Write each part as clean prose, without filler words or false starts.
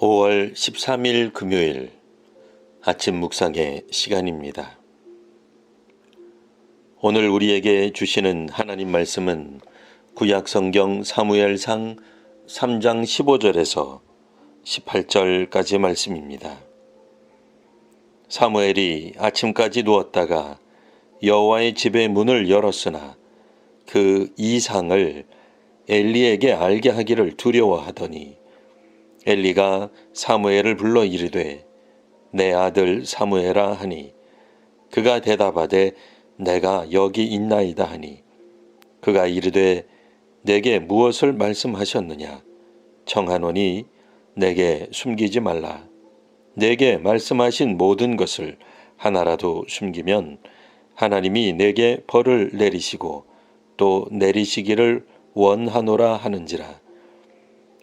5월 13일 금요일 아침 묵상의 시간입니다. 오늘 우리에게 주시는 하나님 말씀은 구약성경 사무엘상 3장 15절에서 18절까지 말씀입니다. 사무엘이 아침까지 누웠다가 여호와의 집의 문을 열었으나 그 이상을 엘리에게 알게 하기를 두려워하더니 엘리가 사무엘을 불러 이르되 내 아들 사무엘아 하니 그가 대답하되 내가 여기 있나이다 하니 그가 이르되 내게 무엇을 말씀하셨느냐 청하노니 내게 숨기지 말라. 내게 말씀하신 모든 것을 하나라도 숨기면 하나님이 내게 벌을 내리시고 또 내리시기를 원하노라 하는지라.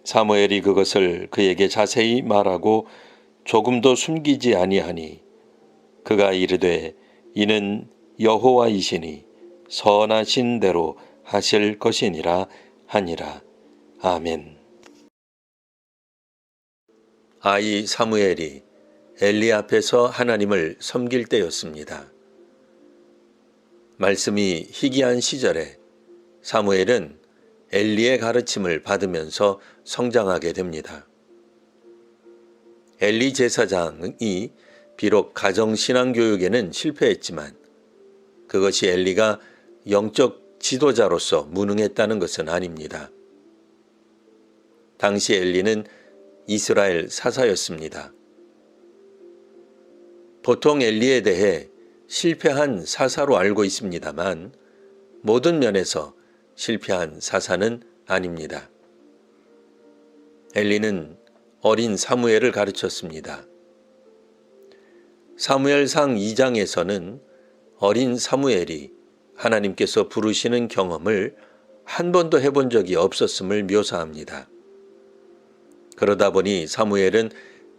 사무엘이 그것을 그에게 자세히 말하고 조금도 숨기지 아니하니 그가 이르되 이는 여호와이시니 선하신 대로 하실 것이니라 하니라. 아멘. 아이 사무엘이 엘리 앞에서 하나님을 섬길 때였습니다. 말씀이 희귀한 시절에 사무엘은 엘리의 가르침을 받으면서 성장하게 됩니다. 엘리 제사장이 비록 가정신앙교육에는 실패했지만 그것이 엘리가 영적 지도자로서 무능했다는 것은 아닙니다. 당시 엘리는 이스라엘 사사였습니다. 보통 엘리에 대해 실패한 사사로 알고 있습니다만 모든 면에서 실패한 사사는 아닙니다. 엘리는 어린 사무엘을 가르쳤습니다. 사무엘상 2장에서는 어린 사무엘이 하나님께서 부르시는 경험을 한 번도 해본 적이 없었음을 묘사합니다. 그러다 보니 사무엘은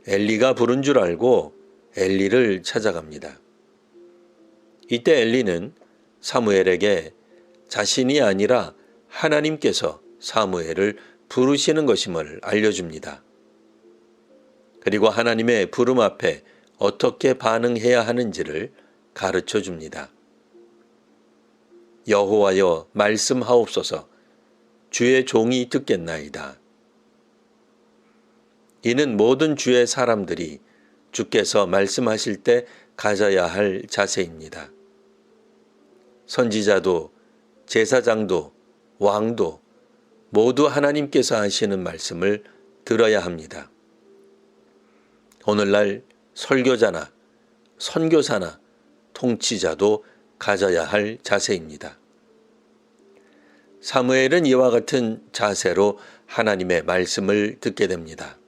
엘리가 부른 줄 알고 엘리를 찾아갑니다. 이때 엘리는 사무엘에게 자신이 아니라 하나님께서 사무엘을 부르시는 것임을 알려줍니다. 그리고 하나님의 부름 앞에 어떻게 반응해야 하는지를 가르쳐 줍니다. 여호와여 말씀하옵소서 주의 종이 듣겠나이다. 이는 모든 주의 사람들이 주께서 말씀하실 때 가져야 할 자세입니다. 선지자도 제사장도 왕도 모두 하나님께서 하시는 말씀을 들어야 합니다. 오늘날 설교자나 선교사나 통치자도 가져야 할 자세입니다. 사무엘은 이와 같은 자세로 하나님의 말씀을 듣게 됩니다.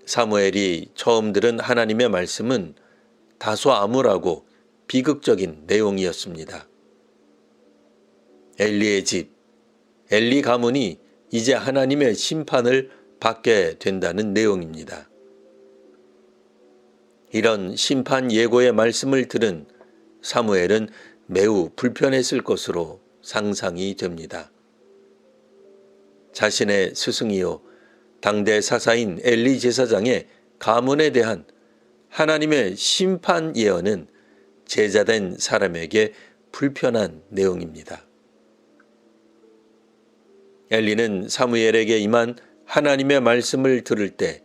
사무엘이 처음 들은 하나님의 말씀은 다소 암울하고 비극적인 내용이었습니다. 엘리의 집, 엘리 가문이 이제 하나님의 심판을 받게 된다는 내용입니다. 이런 심판 예고의 말씀을 들은 사무엘은 매우 불편했을 것으로 상상이 됩니다. 자신의 스승이요 당대 사사인 엘리 제사장의 가문에 대한 하나님의 심판 예언은 제자된 사람에게 불편한 내용입니다. 엘리는 사무엘에게 임한 하나님의 말씀을 들을 때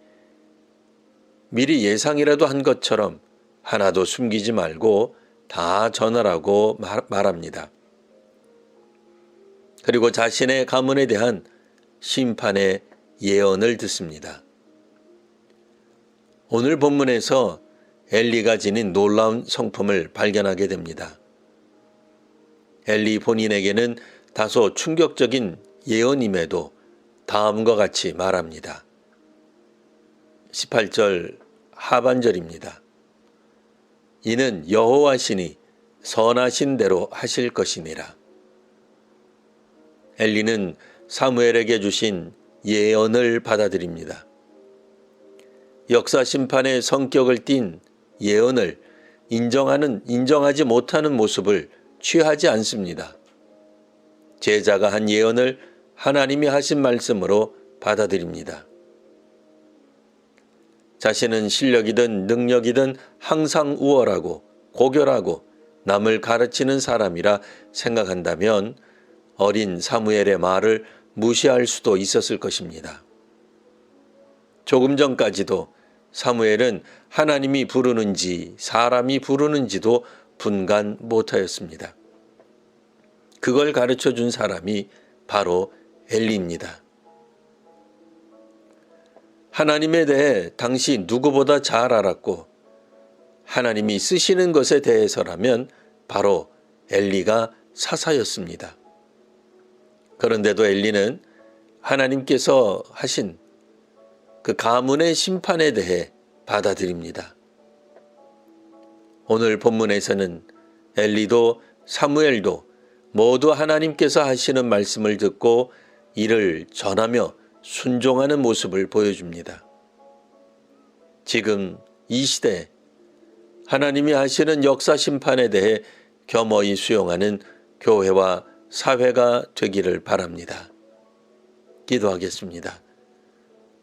미리 예상이라도 한 것처럼 하나도 숨기지 말고 다 전하라고 말합니다. 그리고 자신의 가문에 대한 심판의 예언을 듣습니다. 오늘 본문에서 엘리가 지닌 놀라운 성품을 발견하게 됩니다. 엘리 본인에게는 다소 충격적인 예언임에도 다음과 같이 말합니다. 18절 하반절입니다. 이는 여호와시니 선하신 대로 하실 것이니라. 엘리는 사무엘에게 주신 예언을 받아들입니다. 역사 심판의 성격을 띤 예언을 인정하지 못하는 모습을 취하지 않습니다. 제자가 한 예언을 하나님이 하신 말씀으로 받아들입니다. 자신은 실력이든 능력이든 항상 우월하고 고결하고 남을 가르치는 사람이라 생각한다면 어린 사무엘의 말을 무시할 수도 있었을 것입니다. 조금 전까지도 사무엘은 하나님이 부르는지 사람이 부르는지도 분간 못하였습니다. 그걸 가르쳐 준 사람이 바로 엘리입니다. 하나님에 대해 당시 누구보다 잘 알았고 하나님이 쓰시는 것에 대해서라면 바로 엘리가 사사였습니다. 그런데도 엘리는 하나님께서 하신 그 가문의 심판에 대해 받아들입니다. 오늘 본문에서는 엘리도 사무엘도 모두 하나님께서 하시는 말씀을 듣고 이를 전하며 순종하는 모습을 보여줍니다. 지금 이 시대에 하나님이 하시는 역사 심판에 대해 겸허히 수용하는 교회와 사회가 되기를 바랍니다. 기도하겠습니다.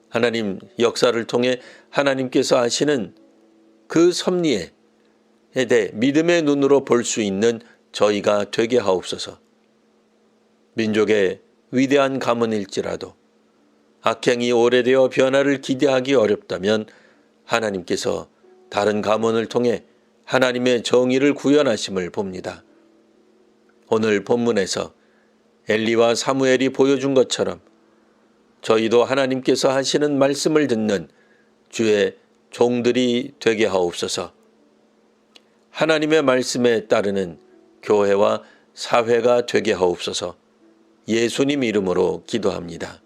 하나님, 역사를 통해 하나님께서 하시는 그 섭리에 대해 믿음의 눈으로 볼 수 있는 저희가 되게 하옵소서. 민족의 위대한 가문일지라도 악행이 오래되어 변화를 기대하기 어렵다면 하나님께서 다른 가문을 통해 하나님의 정의를 구현하심을 봅니다. 오늘 본문에서 엘리와 사무엘이 보여준 것처럼 저희도 하나님께서 하시는 말씀을 듣는 주의 종들이 되게 하옵소서. 하나님의 말씀에 따르는 교회와 사회가 되게 하옵소서. 예수님 이름으로 기도합니다.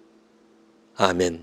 아멘.